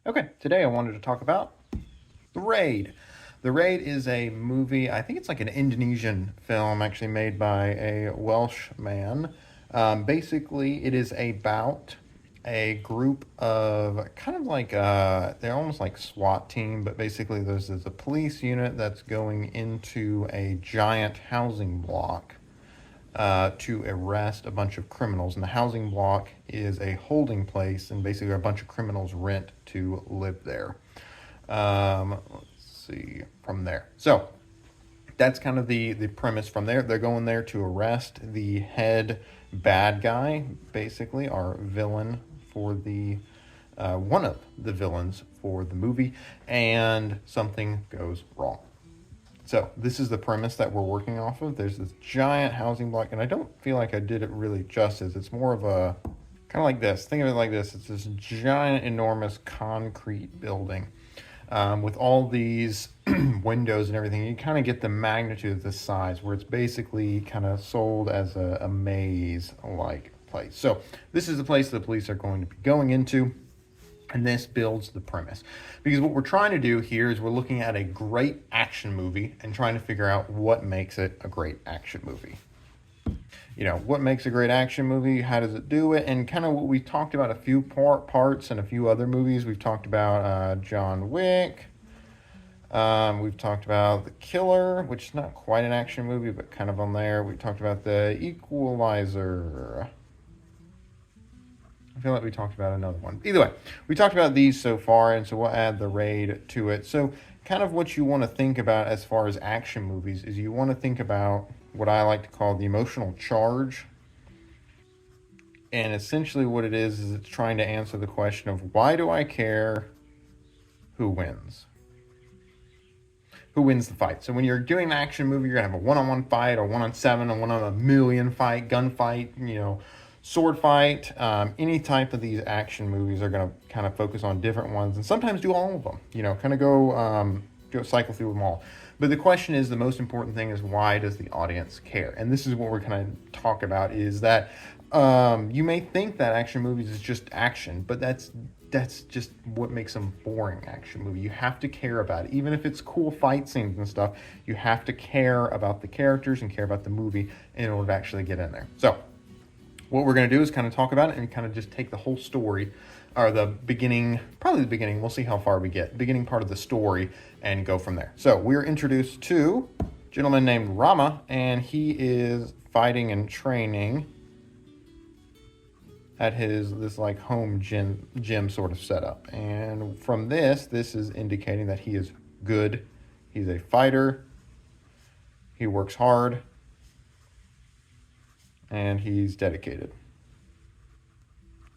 Okay, today I wanted to talk about The Raid. The Raid is a movie, I think it's like an Indonesian film actually made by a Welsh man. Basically, it is about a group of kind of like, they're almost like SWAT team, but basically there's a police unit that's going into a giant housing block to arrest a bunch of criminals. And the housing block is a holding place, and basically a bunch of criminals rent to live there. Let's see from there. So that's kind of the premise from there. They're going there to arrest the head bad guy, basically, our villain for the one of the villains for the movie, and something goes wrong. So this is the premise that we're working off of. There's this giant housing block, and I don't feel like I did it really justice. It's more of a kind of like this. Think of it like this. It's this giant, enormous concrete building with all these windows and everything. You kind of get the magnitude of the size, where it's basically kind of sold as a maze-like place. So this is the place the police are going to be going into. And this builds the premise. Because what we're trying to do here is we're looking at a great action movie and trying to figure out what makes it a great action movie. You know, what makes a great action movie? How does it do it? And kind of what we talked about a few parts and a few other movies. We've talked about John Wick. We've talked about The Killer, which is not quite an action movie, but kind of on there. We talked about The Equalizer. I feel like we talked about another one. Either way, we talked about these so far, and so we'll add The Raid to it. So kind of what you want to think about as far as action movies is you want to think about what I like to call the emotional charge. And essentially what it is it's trying to answer the question of why do I care who wins? Who wins the fight? So when you're doing an action movie, you're going to have a one-on-one fight, or 1-on-7, or 1-on-a-million fight, gunfight, sword fight. Any type of these action movies are going to kind of focus on different ones, and sometimes do all of them. Kind of go cycle through them all. But the question is, the most important thing is, why does the audience care? And this is what we're going to talk about, is that you may think that action movies is just action, but that's just what makes them boring action movie. You have to care about it. Even if it's cool fight scenes and stuff, you have to care about the characters and care about the movie in order to actually get in there. So what we're going to do is kind of talk about it and kind of just take the whole story, or the beginning, probably the beginning, we'll see how far we get, beginning part of the story, and go from there. So we're introduced to a gentleman named Rama, and he is fighting and training at this like home gym sort of setup. And from this is indicating that he is good. He's a fighter. He works hard. And he's dedicated.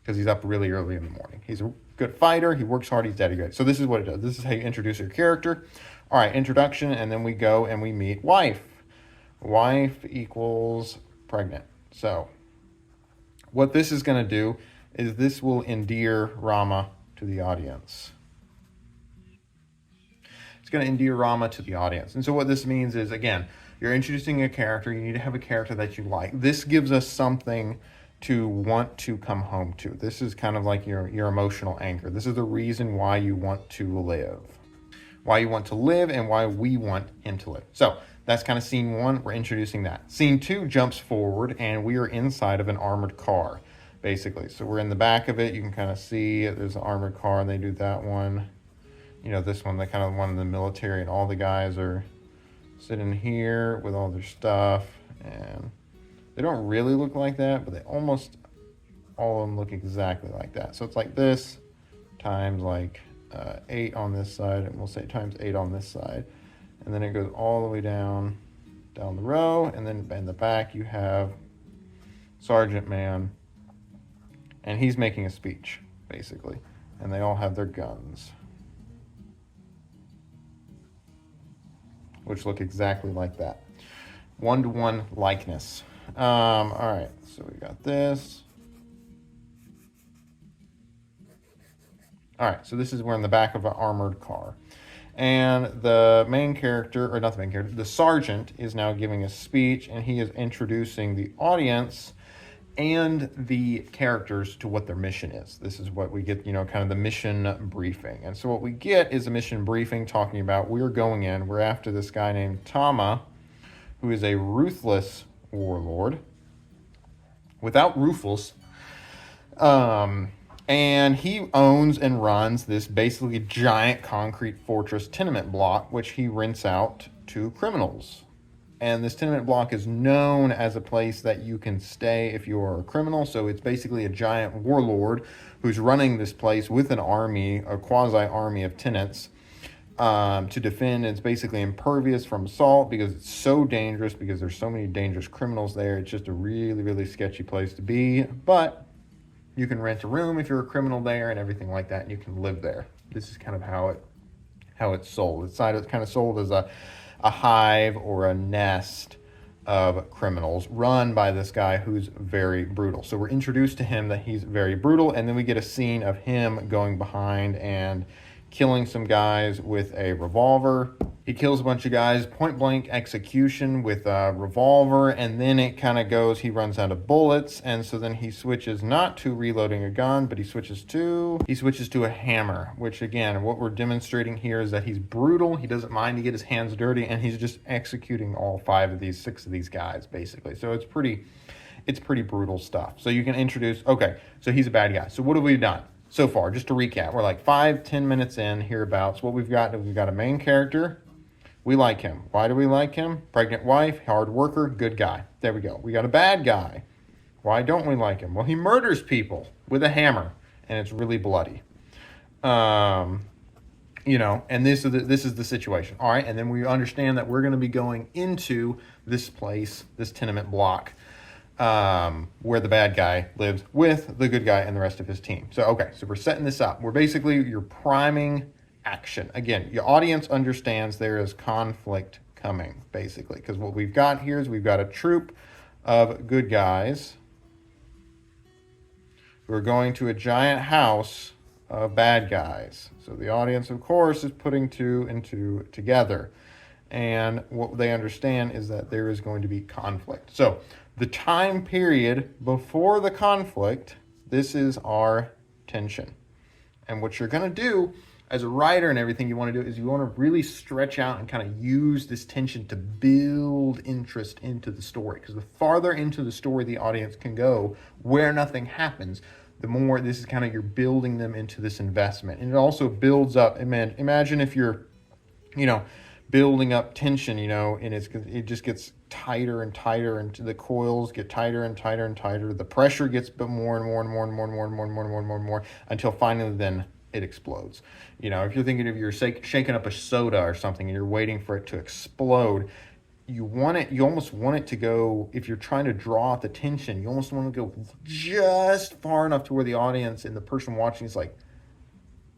Because he's up really early in the morning. He's a good fighter. He works hard. He's dedicated. So this is what it does. This is how you introduce your character. All right, introduction. And then we go and we meet wife. Wife equals pregnant. So what this is going to do is this will endear Rama to the audience. It's going to endear Rama to the audience. And so what this means is, again, you're introducing a character. You need to have a character that you like. This gives us something to want to come home to. This is kind of like your emotional anchor. This is the reason why you want to live. Why you want to live and why we want him to live. So that's kind of scene one. We're introducing that. Scene two jumps forward, and we are inside of an armored car, basically. So we're in the back of it. You can kind of see there's an armored car, and they do that one. This one, they kind of one in the military, and all the guys are sitting here with all their stuff, and they don't really look like that, but they almost all of them look exactly like that. So it's like this times like 8 on this side, and we'll say times 8 on this side, and then it goes all the way down the row, and then in the back you have Sergeant Man, and he's making a speech basically, and they all have their guns, which look exactly like that. 1-to-1 likeness. All right, so we got this. All right, so this is we're in the back of an armored car. And the main character, or not the main character, the sergeant is now giving a speech, and he is introducing the audience. and the characters to what their mission is. This is what we get, kind of the mission briefing. And so what we get is a mission briefing talking about we're after this guy named Tama, who is a ruthless warlord without ruffles. And he owns and runs this basically giant concrete fortress tenement block, which he rents out to criminals. And this tenement block is known as a place that you can stay if you are a criminal. So it's basically a giant warlord who's running this place with an army, a quasi-army of tenants, to defend. It's basically impervious from assault because it's so dangerous, because there's so many dangerous criminals there. It's just a really, really sketchy place to be. But you can rent a room if you're a criminal there and everything like that, and you can live there. This is kind of how it's sold. It's kind of sold as a hive or a nest of criminals run by this guy who's very brutal. So we're introduced to him that he's very brutal, and then we get a scene of him going behind and killing some guys with a revolver. He kills a bunch of guys, point blank execution with a revolver, and then it kind of goes, he runs out of bullets, and so then he switches not to reloading a gun, but he switches to a hammer, which again, what we're demonstrating here is that he's brutal, he doesn't mind to get his hands dirty, and he's just executing all 6 of these guys, basically. So it's pretty brutal stuff. So you can introduce, okay, so he's a bad guy. So what have we done so far? Just to recap, we're like 5-10 minutes in, hereabouts. What we've got a main character. We like him. Why do we like him? Pregnant wife, hard worker, good guy. There we go. We got a bad guy. Why don't we like him? Well, he murders people with a hammer, and it's really bloody. And this is the situation. All right, and then we understand that we're going to be going into this place, this tenement block, where the bad guy lives with the good guy and the rest of his team. So, okay, so we're setting this up. You're priming action. Again, your audience understands there is conflict coming, basically, because what we've got here is we've got a troop of good guys who are going to a giant house of bad guys. So the audience, of course, is putting 2 and 2 together. And what they understand is that there is going to be conflict. So the time period before the conflict, this is our tension. And what you're going to do as a writer and everything you want to do is you want to really stretch out and kind of use this tension to build interest into the story. Because the farther into the story the audience can go where nothing happens, the more this is kind of, you're building them into this investment. And it also builds up, imagine if you're, building up tension, and it just gets tighter and tighter, and the coils get tighter and tighter and tighter. The pressure gets more and more and more and more and more and more and more and more and more and more until finally then it explodes. If you're thinking of you're shaking up a soda or something and you're waiting for it to explode, you almost want it to go, if you're trying to draw out the tension, you almost want to go just far enough to where the audience and the person watching is like,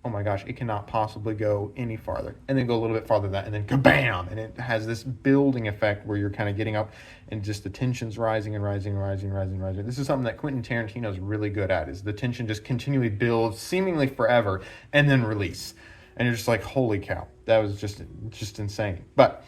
oh my gosh, it cannot possibly go any farther. And then go a little bit farther than that, and then kabam! And it has this building effect where you're kind of getting up and just the tension's rising and rising and rising and rising and rising. This is something that Quentin Tarantino is really good at, is the tension just continually builds, seemingly forever, and then release. And you're just like, holy cow, that was just insane. But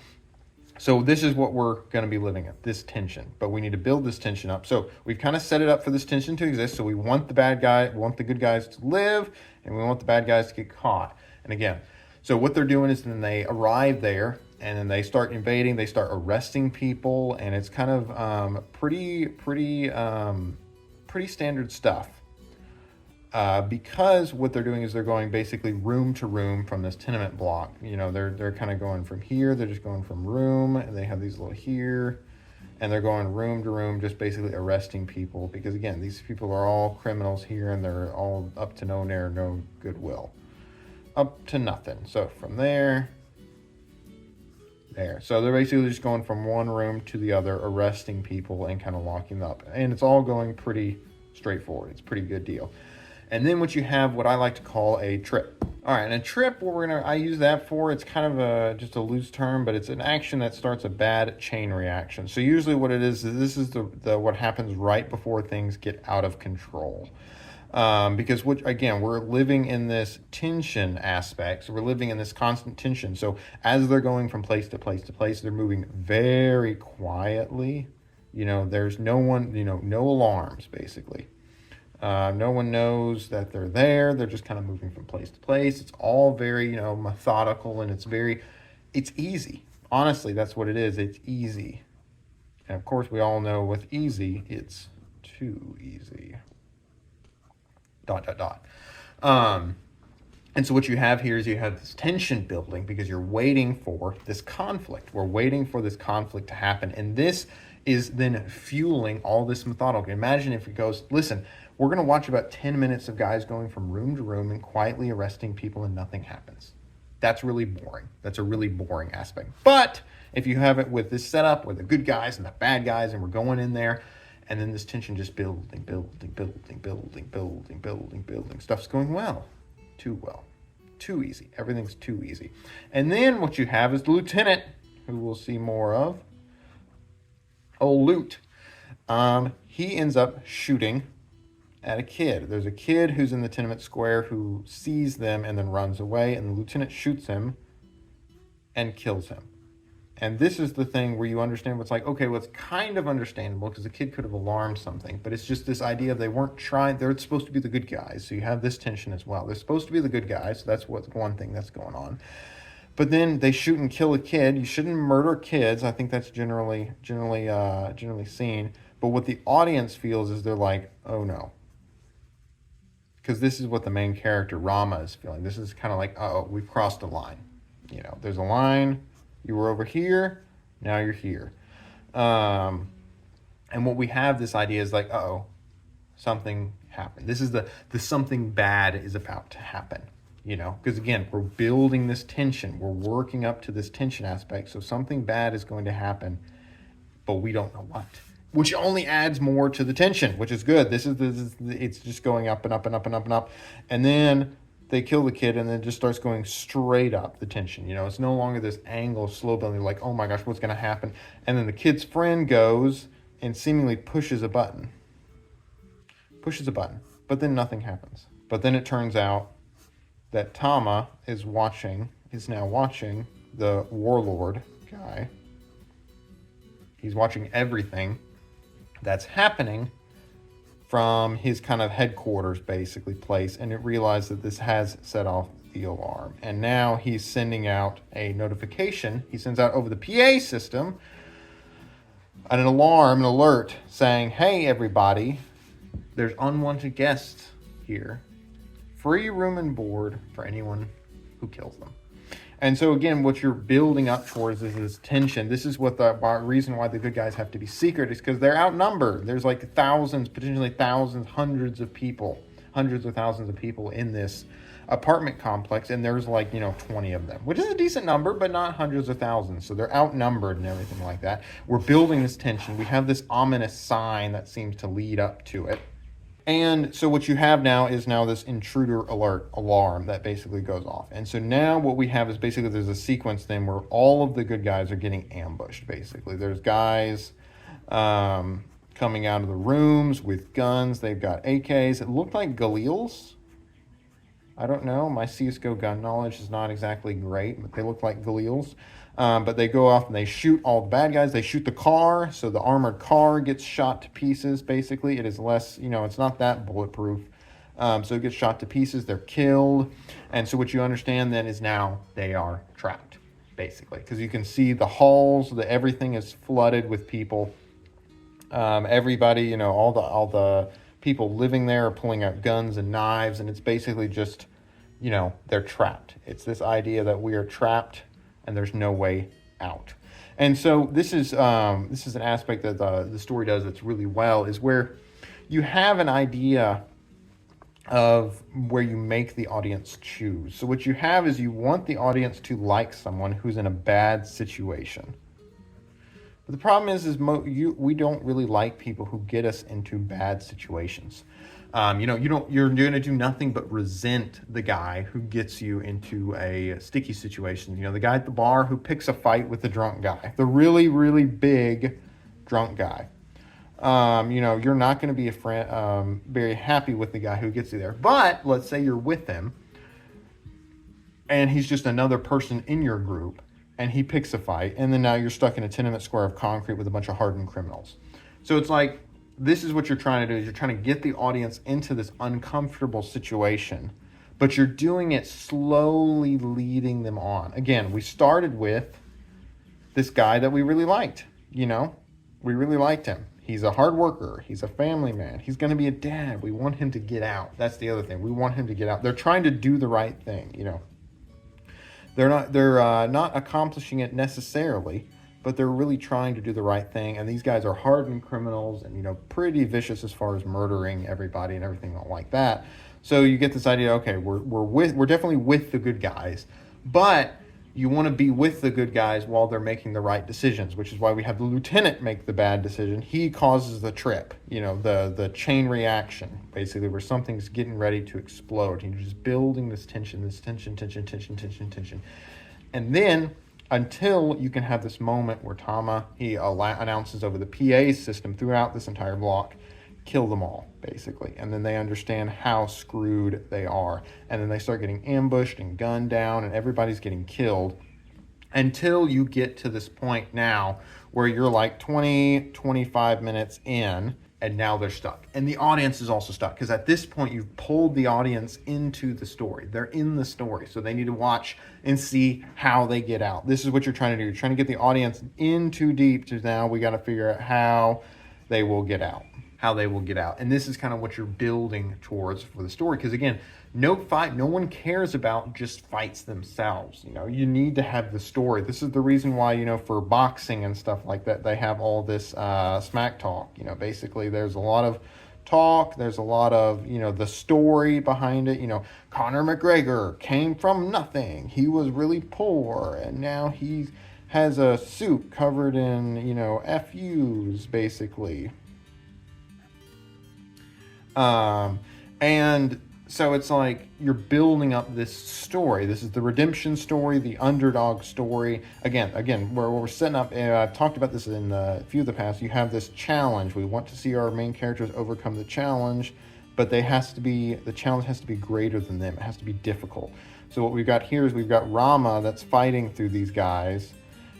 so this is what we're going to be living at, this tension. But we need to build this tension up. So we've kind of set it up for this tension to exist. So we want the good guys to live, and we want the bad guys to get caught. And again, so what they're doing is then they arrive there, and then they start invading, they start arresting people, and it's kind of pretty standard stuff. Because what they're doing is they're going basically room to room from this tenement block. They're kind of going from here, they're just going from room, and they have these little here, and they're going room to room, just basically arresting people. Because again, these people are all criminals here, and they're all up to no goodwill. Up to nothing. So from there. So they're basically just going from one room to the other, arresting people and kind of locking them up. And it's all going pretty straightforward. It's a pretty good deal. And then what you have, what I like to call a trip. All right, and a trip, I use that for, it's kind of just a loose term, but it's an action that starts a bad chain reaction. So usually what it is this is the what happens right before things get out of control. Because we're living in this tension aspect. So we're living in this constant tension. So as they're going from place to place to place, they're moving very quietly, There's no one, no alarms, basically. No one knows that they're there. They're just kind of moving from place to place. It's all very, methodical, and it's easy. Honestly, that's what it is. It's easy. And of course, we all know with easy, it's too easy. ... And so what you have here is you have this tension building because you're waiting for this conflict. We're waiting for this conflict to happen. And this is then fueling all this methodical. Imagine if it goes, listen, we're going to watch about 10 minutes of guys going from room to room and quietly arresting people and nothing happens. That's really boring. That's a really boring aspect. But if you have it with this setup where the good guys and the bad guys and we're going in there, and then this tension just building. Stuff's going well. Too well. Too easy. Everything's too easy. And then what you have is the lieutenant, who we'll see more of. Old Loot. He ends up shooting at a kid. There's a kid who's in the tenement square who sees them and then runs away, and the lieutenant shoots him and kills him. And this is the thing where you understand what's like, okay, well, it's kind of understandable because the kid could have alarmed something, but it's just this idea of they weren't trying, they're supposed to be the good guys. So you have this tension as well. They're supposed to be the good guys. So that's what's one thing that's going on. But then they shoot and kill a kid. You shouldn't murder kids. I think that's generally seen. But what the audience feels is they're like, oh no. Because this is what the main character, Rama, is feeling. This is kind of like, uh-oh, we've crossed a line. There's a line. You were over here, now you're here. And what we have this idea is like, uh-oh, something happened. This is the something bad is about to happen, because again, we're building this tension. We're working up to this tension aspect. So something bad is going to happen, but we don't know what, which only adds more to the tension, which is good. It's just going up and up and up and up and up. And then they kill the kid, and then it just starts going straight up, the tension. It's no longer this angle, slow building, like, oh my gosh, what's going to happen? And then the kid's friend goes and seemingly pushes a button. But then nothing happens. But then it turns out that Tama is now watching the warlord guy. He's watching everything that's happening from his kind of headquarters, basically, place, and it realized that this has set off the alarm. And now he's sending out a notification. He sends out over the PA system an alarm, an alert, saying, hey, everybody, there's unwanted guests here. Free room and board for anyone who kills them. And so again, what you're building up towards is this tension. This is what the reason why the good guys have to be secret is because they're outnumbered. There's like thousands, potentially thousands, hundreds of or thousands of people in this apartment complex, and there's 20 of them, which is a decent number, but not hundreds of thousands. So they're outnumbered and everything like that. We're building this tension. We have this ominous sign that seems to lead up to it. And so what you have now is this intruder alarm that basically goes off. And so now what we have is basically there's a sequence then where all of the good guys are getting ambushed, basically. There's guys coming out of the rooms with guns. They've got AKs. It looked like Galils. I don't know. My CSGO gun knowledge is not exactly great, but they look like Galils. But they go off and they shoot all the bad guys. They shoot the car, so the armored car gets shot to pieces, basically. It is less, it's not that bulletproof. So it gets shot to pieces. They're killed. And so what you understand then is now they are trapped, basically. Because you can see the halls, everything is flooded with people. Everybody, all the people living there are pulling out guns and knives. And it's basically just, they're trapped. It's this idea that we are trapped and there's no way out. And so this is an aspect that the story does that's really well, is where you have an idea of where you make the audience choose. So what you have is you want the audience to like someone who's in a bad situation. But the problem is we don't really like people who get us into bad situations. You're going to do nothing but resent the guy who gets you into a sticky situation. The guy at the bar who picks a fight with the drunk guy, the really, really big drunk guy. You're not going to be very happy with the guy who gets you there. But let's say you're with him and he's just another person in your group and he picks a fight, and then now you're stuck in a tenement square of concrete with a bunch of hardened criminals. So it's like, this is what you're trying to do, is you're trying to get the audience into this uncomfortable situation, but you're doing it slowly, leading them on. Again, we started with this guy that we really liked, we really liked him. He's a hard worker. He's a family man. He's going to be a dad. We want him to get out. That's the other thing. We want him to get out. They're trying to do the right thing, They're not accomplishing it necessarily, but they're really trying to do the right thing. And these guys are hardened criminals and, pretty vicious as far as murdering everybody and everything like that. So you get this idea, okay, we're definitely with the good guys, but you want to be with the good guys while they're making the right decisions, which is why we have the lieutenant make the bad decision. He causes the trip, the chain reaction, basically, where something's getting ready to explode. You're just building this tension. And then until you can have this moment where Tama, he announces over the PA system throughout this entire block, kill them all, basically. And then they understand how screwed they are. And then they start getting ambushed and gunned down, and everybody's getting killed, until you get to this point now where you're like 25 minutes in, and now they're stuck. And the audience is also stuck, because at this point you've pulled the audience into the story. They're in the story, so they need to watch and see how they get out. This is what you're trying to do. You're trying to get the audience in too deep, to now we got to figure out how they will get out. And this is kind of what you're building towards for the story. Because again, no one cares about just fights themselves. You need to have the story. This is the reason why, for boxing and stuff like that, they have all this smack talk. Basically there's a lot of talk. There's a lot of, the story behind it. Conor McGregor came from nothing. He was really poor, and now he has a suit covered in, FUs, basically. And so it's like you're building up this story. This is the redemption story, the underdog story. Again, where we're setting up, and I've talked about this in a few of the past, you have this challenge. We want to see our main characters overcome the challenge, but the challenge has to be greater than them. It has to be difficult. So what we've got here is we've got Rama that's fighting through these guys,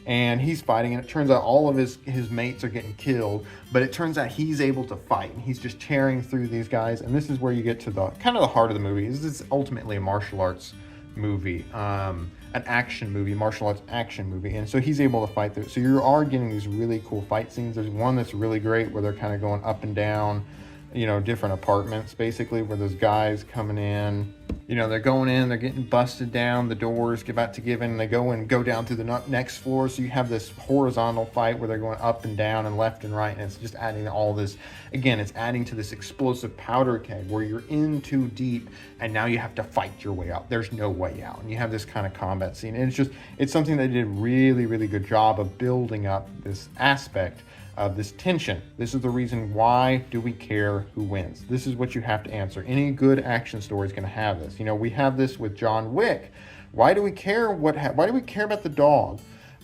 and he's fighting, and it turns out all of his mates are getting killed, but it turns out he's able to fight, and he's just tearing through these guys. And this is where you get to the kind of the heart of the movie. This is ultimately a martial arts movie, an action movie, martial arts action movie. And so he's able to fight through. So you are getting these really cool fight scenes. There's one that's really great where they're kind of going up and down, different apartments, basically, where there's guys coming in. They're going in, they're getting busted down, the doors about to give in, and they go down through the next floor. So you have this horizontal fight where they're going up and down and left and right, and it's just adding to all this. Again, it's adding to this explosive powder keg where you're in too deep, and now you have to fight your way out. There's no way out, and you have this kind of combat scene. And it's something they did really, really good job of building up this aspect of this tension. This is the reason, why do we care who wins? This is what you have to answer. Any good action story is going to have this. We have this with John Wick. Why do we care why do we care about the dog?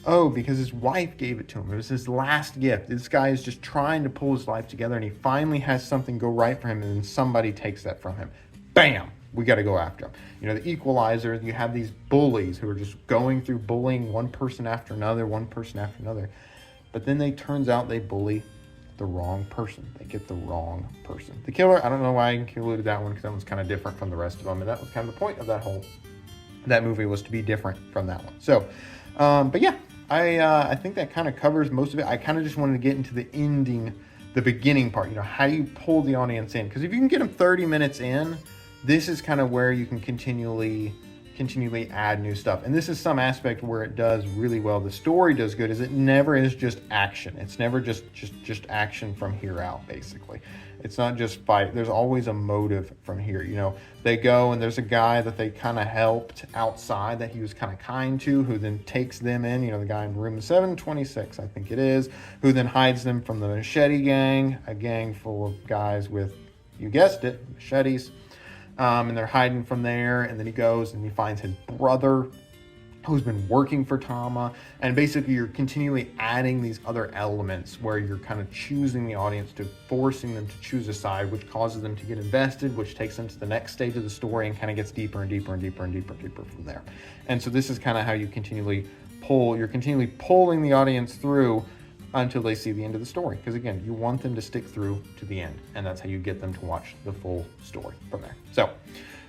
Oh, because his wife gave it to him. It was his last gift. This guy is just trying to pull his life together, and he finally has something go right for him, and then somebody takes that from him. Bam! We got to go after him. The Equalizer, you have these bullies who are just going through bullying one person after another. But then turns out they bully the wrong person. They get the wrong person. The killer, I don't know why I included that one, because that one's kind of different from the rest of them. And that was kind of the point of that movie, was to be different from that one. So, but yeah, I think that kind of covers most of it. I kind of just wanted to get into the ending, the beginning part, how do you pull the audience in? Because if you can get them 30 minutes in, this is kind of where you can continually add new stuff. And this is some aspect where it does really well. The story does good, is it never is just action. It's never just action from here out, basically. It's not just fight. There's always a motive from here. They go, and there's a guy that they kind of helped outside that he was kind of kind to, who then takes them in, the guy in room 726, I think it is, who then hides them from the machete gang, a gang full of guys with, you guessed it, machetes. And they're hiding from there, and then he goes and he finds his brother who's been working for Tama, and basically you're continually adding these other elements where you're kind of choosing the audience, to forcing them to choose a side, which causes them to get invested, which takes them to the next stage of the story and kind of gets deeper and deeper and deeper and deeper and deeper from there. And so this is kind of how you continually pull, you're continually pulling the audience through until they see the end of the story. Because again, you want them to stick through to the end, and that's how you get them to watch the full story from there. So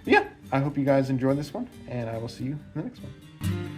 yeah, I hope you guys enjoyed this one, and I will see you in the next one.